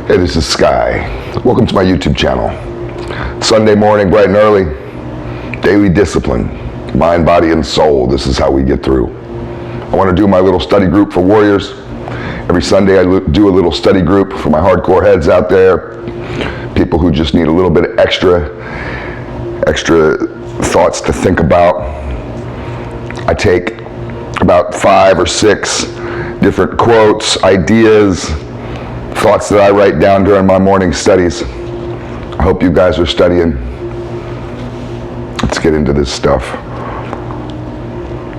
Hey, this is Sky. Welcome to my YouTube channel. Sunday morning, bright and early, daily discipline, mind, body, and soul. This is how we get through. I want to do my little study group for warriors. Every Sunday I do a little study group for my hardcore heads out there, people who just need a little bit of extra thoughts to think about. I take about 5 or 6 different quotes, ideas, thoughts that I write down during my morning studies. I hope you guys are studying. Let's get into this stuff.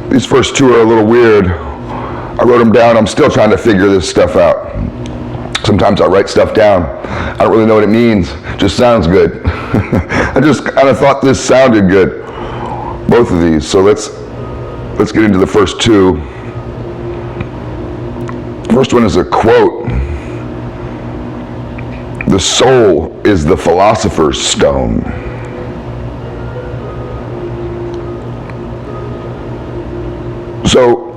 These first 2 are a little weird. I wrote them down. I'm still trying to figure this stuff out. Sometimes I write stuff down. I don't really know what it means. It just sounds good. I just kind of thought this sounded good. Both of these. So let's get into the first 2. The first one is a quote. The soul is the philosopher's stone. So,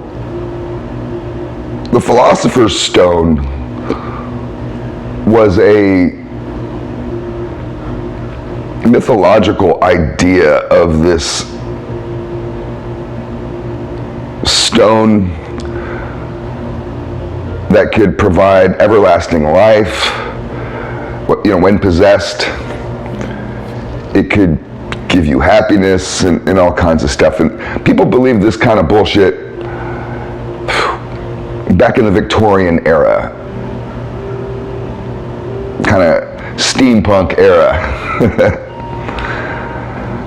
the philosopher's stone was a mythological idea of this stone that could provide everlasting life. When possessed, it could give you happiness and all kinds of stuff. And people believe this kind of bullshit back in the Victorian era, kind of steampunk era.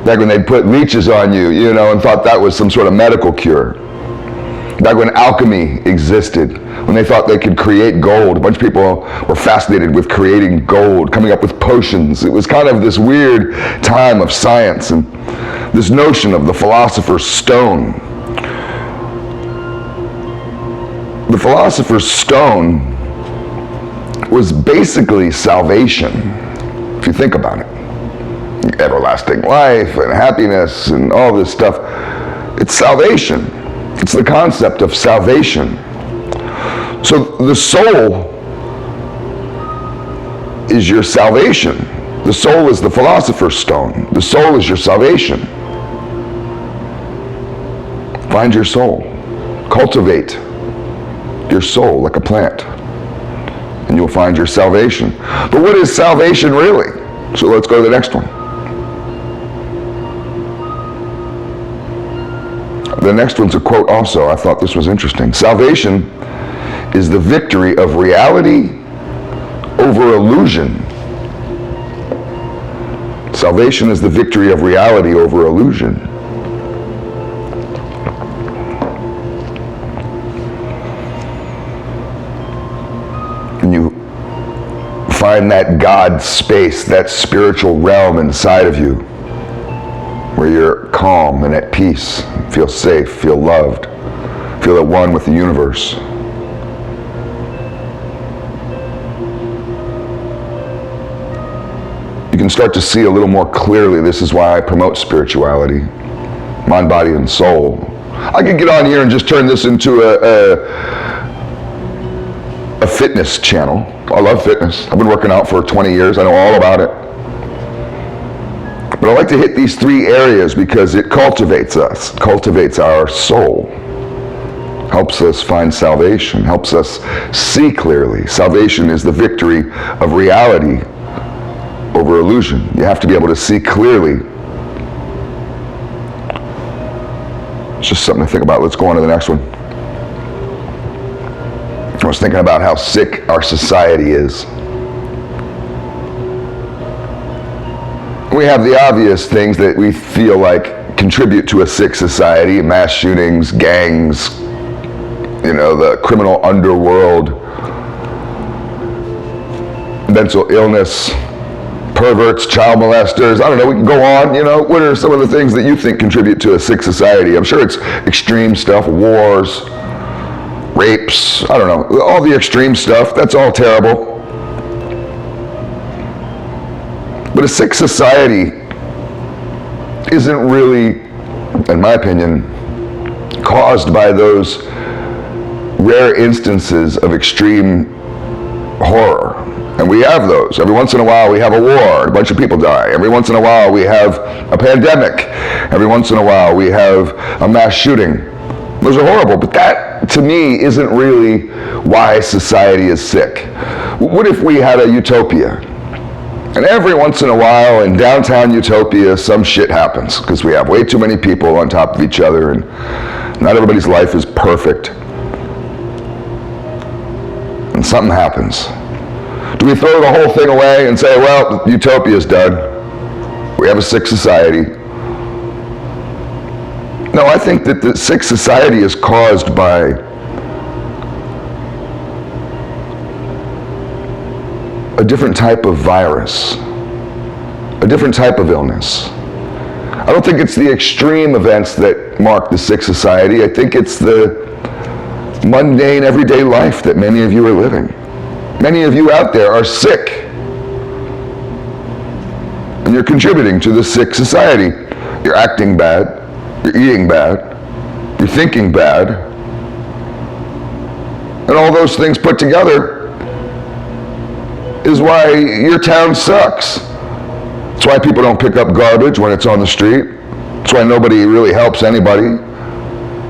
Back when they'd put leeches on you, and thought that was some sort of medical cure. Back when alchemy existed, when they thought they could create gold. A bunch of people were fascinated with creating gold, coming up with potions. It was kind of this weird time of science and this notion of the philosopher's stone. The philosopher's stone was basically salvation, if you think about it. Everlasting life and happiness and all this stuff. It's salvation. It's the concept of salvation. So the soul is your salvation. The soul is the philosopher's stone. The soul is your salvation. Find your soul. Cultivate your soul like a plant, and you'll find your salvation. But what is salvation really? So let's go to the next one. The next one's a quote also. I thought this was interesting. Salvation is the victory of reality over illusion. Salvation is the victory of reality over illusion. And you find that God space, that spiritual realm inside of you, where you're calm and at peace, feel safe, feel loved, feel at one with the universe. You can start to see a little more clearly. This is why I promote spirituality, mind, body, and soul. I could get on here and just turn this into a fitness channel. I love fitness. I've been working out for 20 years. I know all about it. But I like to hit these 3 areas because it cultivates us, cultivates our soul, helps us find salvation, helps us see clearly. Salvation is the victory of reality over illusion. You have to be able to see clearly. It's just something to think about. Let's go on to the next one. I was thinking about how sick our society is. We have the obvious things that we feel like contribute to a sick society: mass shootings, gangs, the criminal underworld, mental illness, perverts, child molesters. I don't know, we can go on. What are some of the things that you think contribute to a sick society? I'm sure it's extreme stuff, wars, rapes, I don't know, all the extreme stuff. That's all terrible. But a sick society isn't really, in my opinion, caused by those rare instances of extreme horror And we have those. Every once in a while we have a war, a bunch of people die. Every once in a while we have a pandemic. Every once in a while we have a mass shooting. Those are horrible, but that, to me, isn't really why society is sick. What if we had a utopia? And every once in a while in downtown utopia, some shit happens because we have way too many people on top of each other and not everybody's life is perfect. And something happens. Do we throw the whole thing away and say, well, utopia's done. We have a sick society. No, I think that the sick society is caused by a different type of virus, a different type of illness. I don't think it's the extreme events that mark the sick society. I think it's the mundane, everyday life that many of you are living. Many of you out there are sick. And you're contributing to the sick society. You're acting bad. You're eating bad. You're thinking bad. And all those things put together is why your town sucks. It's why people don't pick up garbage when it's on the street. It's why nobody really helps anybody.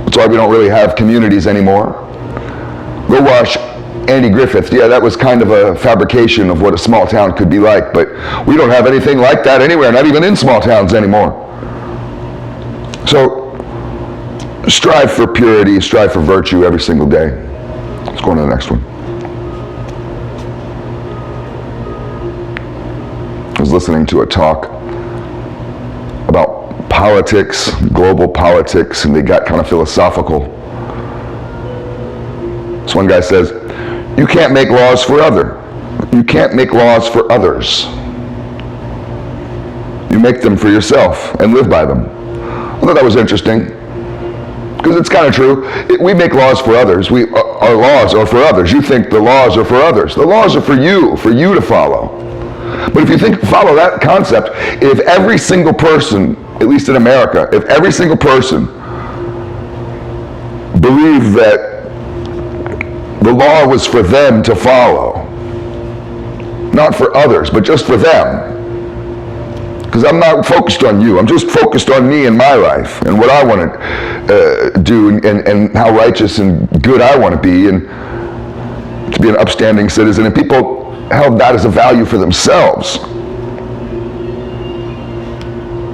It's why we don't really have communities anymore. Go watch Andy Griffith. Yeah, that was kind of a fabrication of what a small town could be like, but we don't have anything like that anywhere, not even in small towns anymore. So strive for purity, strive for virtue every single day. Let's go on to the next one. I was listening to a talk about politics, global politics, and they got kind of philosophical. This one guy says, you can't make laws for you can't make laws for others. You make them for yourself and live by them. I thought that was interesting, because it's kind of true. We make laws for others. Our laws are for others. You think the laws are for others. The laws are for you to follow. But if you follow that concept, if every single person, at least in America, if every single person believed that the law was for them to follow, not for others, but just for them. Because I'm not focused on you. I'm just focused on me and my life and what I want to do and how righteous and good I want to be and to be an upstanding citizen. And people held that as a value for themselves.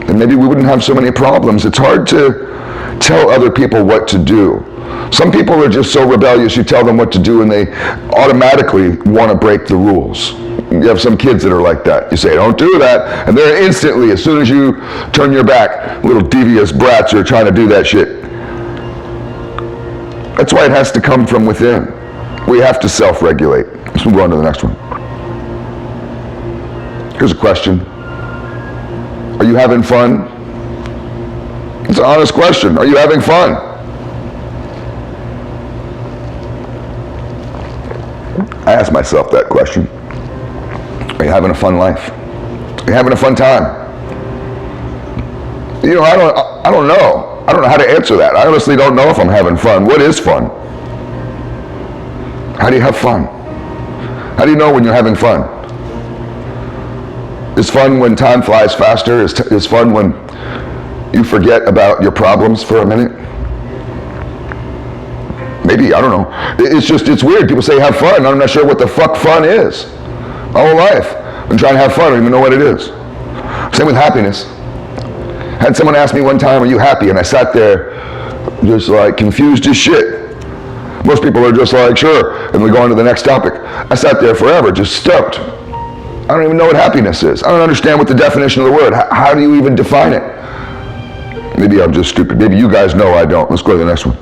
And maybe we wouldn't have so many problems. It's hard to tell other people what to do. Some people are just so rebellious, you tell them what to do and they automatically want to break the rules. You have some kids that are like that. You say, don't do that, and they're instantly, as soon as you turn your back, little devious brats are trying to do that shit. That's why it has to come from within. We have to self-regulate. Let's move on to the next one. Here's a question. Are you having fun? It's an honest question. Are you having fun? I ask myself that question. Are you having a fun life? Are you having a fun time? You know, I don't know. I don't know how to answer that. I honestly don't know if I'm having fun. What is fun? How do you have fun? How do you know when you're having fun? Is fun when time flies faster? Is fun when you forget about your problems for a minute? Maybe, I don't know. It's weird. People say have fun. I'm not sure what the fuck fun is. My whole life, I'm trying to have fun. I don't even know what it is. Same with happiness. I had someone ask me one time, are you happy? And I sat there just like confused as shit. Most people are just like, sure, and we go on to the next topic. I sat there forever, just stoked. I don't even know what happiness is. I don't understand what the definition of the word. How do you even define it? Maybe I'm just stupid. Maybe you guys know I don't. Let's go to the next one.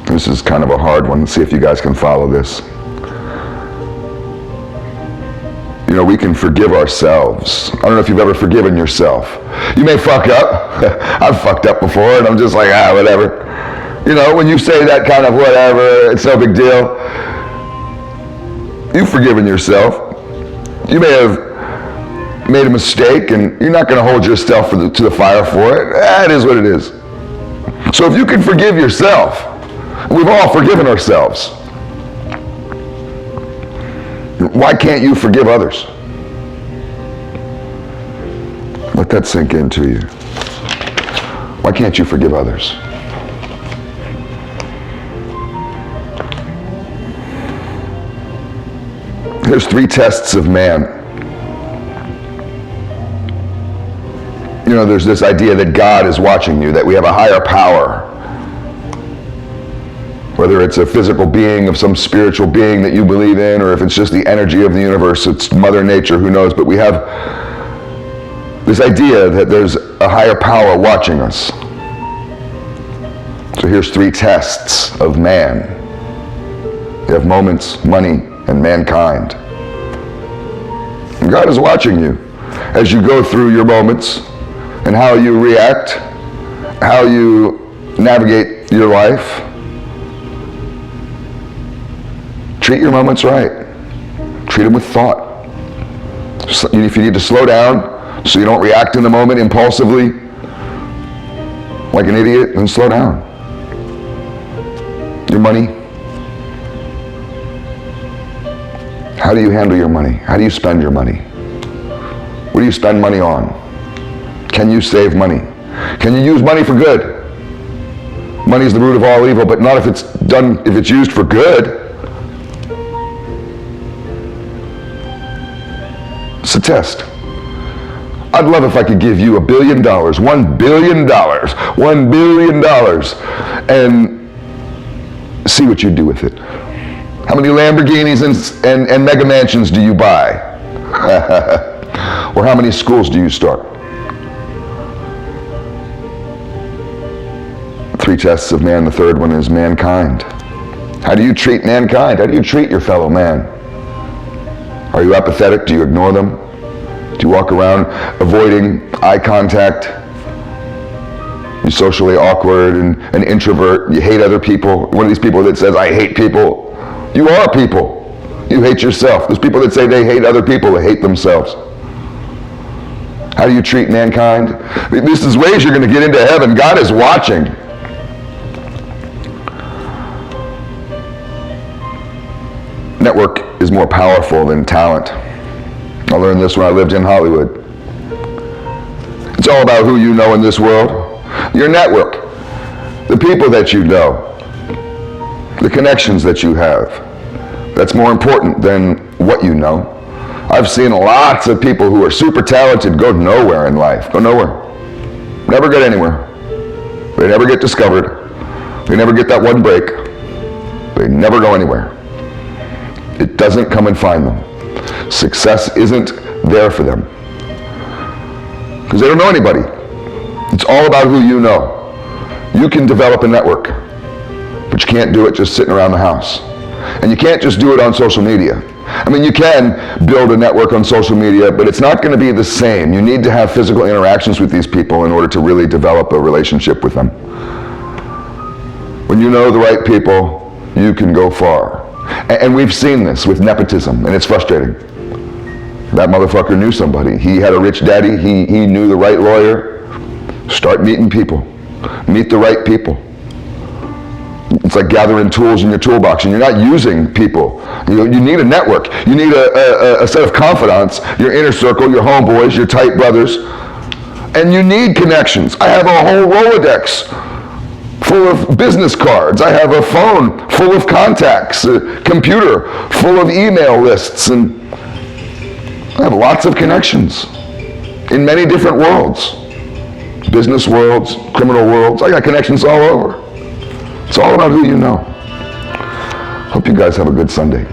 This is kind of a hard one. Let's see if you guys can follow this. You know, we can forgive ourselves. I don't know if you've ever forgiven yourself. You may fuck up. I've fucked up before, and I'm just like, whatever. You know, when you say that kind of whatever, it's no big deal. You've forgiven yourself. You may have made a mistake, and you're not going to hold yourself to the fire for it. It is what it is. So if you can forgive yourself, We've all forgiven ourselves. Why can't you forgive others? Let that sink into you. Why can't you forgive others? There's 3 tests of man. You know, there's this idea that God is watching you, that we have a higher power. Whether it's a physical being of some spiritual being that you believe in, or if it's just the energy of the universe, it's Mother Nature, who knows, but we have this idea that there's a higher power watching us. So here's 3 tests of man. You have moments, money, and mankind. And God is watching you as you go through your moments and how you react, how you navigate your life. Treat your moments right. Treat them with thought. If you need to slow down so you don't react in the moment impulsively like an idiot, then slow down. Your money. How do you handle your money? How do you spend your money? What do you spend money on? Can you save money? Can you use money for good? Money is the root of all evil, but not if it's used for good. It's a test. I'd love if I could give you $1 billion, $1 billion, $1 billion, and see what you do with it. How many Lamborghinis and mega mansions do you buy? Or how many schools do you start? 3 tests of man. The third one is mankind. How do you treat mankind? How do you treat your fellow man? Are you apathetic? Do you ignore them? Do you walk around avoiding eye contact? You're socially awkward and an introvert. You hate other people. One of these people that says, I hate people. You are people. You hate yourself. There's people that say they hate other people. They hate themselves. How do you treat mankind? This is ways you're going to get into heaven. God is watching. Network is more powerful than talent. I learned this when I lived in Hollywood. It's all about who you know in this world. Your network, the people that you know, the connections that you have. That's more important than what you know. I've seen lots of people who are super talented go nowhere in life. Go nowhere. Never get anywhere. They never get discovered. They never get that one break. They never go anywhere. It doesn't come and find them. Success isn't there for them. Because they don't know anybody. It's all about who you know. You can develop a network, but you can't do it just sitting around the house. And you can't just do it on social media. I mean, you can build a network on social media, but it's not going to be the same. You need to have physical interactions with these people in order to really develop a relationship with them. When you know the right people, you can go far. And we've seen this with nepotism, and it's frustrating. That motherfucker knew somebody. He had a rich daddy. He knew the right lawyer. Start meeting people. Meet the right people. It's like gathering tools in your toolbox, and you're not using people. You need a network. You need a set of confidants, your inner circle, your homeboys, your tight brothers. And you need connections. I have a whole Rolodex full of business cards. I have a phone full of contacts, a computer full of email lists, and I have lots of connections in many different worlds. Business worlds, criminal worlds. I got connections all over. It's all about who you know. Hope you guys have a good Sunday.